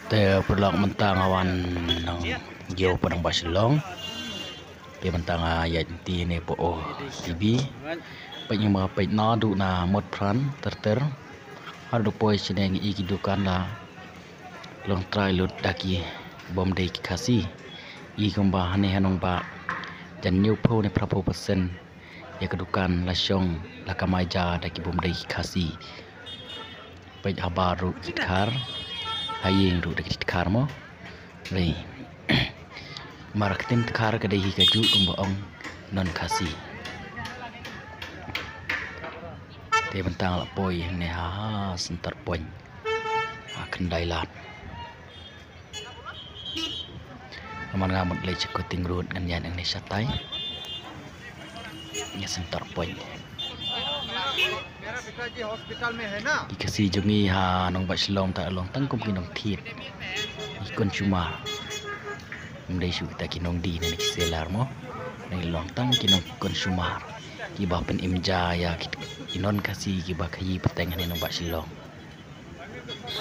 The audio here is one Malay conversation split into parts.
Te perlak mentang awan nang yo padang basilong. Pe mentang ayat ti ne po TV. Pe nyama pe na du na mot pran ter hadu poi chineng i kidukan la long try lut daki bom dei kasi i gomba hane hanong ba jan new po ne prapo persen ya kedukan la syong la kamaja daki bom dei kasi pe habaru kitkar hayeng ru daki kitkar mo rei marketing tkar kadai kaju gomba ong non kasi te bentang la poi ne ha sentar poin kendai lat aman ngamut le cekut tingrut ngan yan ang satai nya sentar poin dikasih jungi ha nong basilong ta long tangkum kinong thit ikon cuma mendai su ta kinong di ne selar mo nei long tang kinong konsumar kiba pen imja ya inon kasih kiba kayi peteng ne nong basilong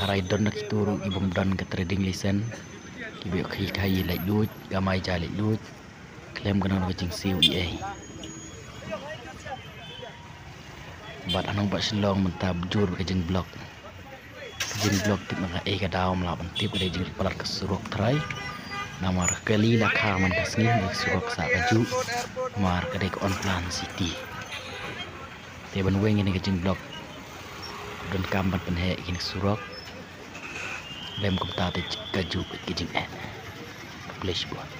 harai don nak turu ibom don ke trading license kibe kayi lai lut gamai ja lai lut klaim kana no jing siu ie bat anong basilong mentab jur ke jing blok tip maka ka daum la ban tip ke jing palar ke surok trai namar kali la kha man kasni nek surok sa kaju mar ke dek on plan city te ban weng ni ke jing blok don kambat pen he kin surok lem kum ta te kaju ke jing en please buat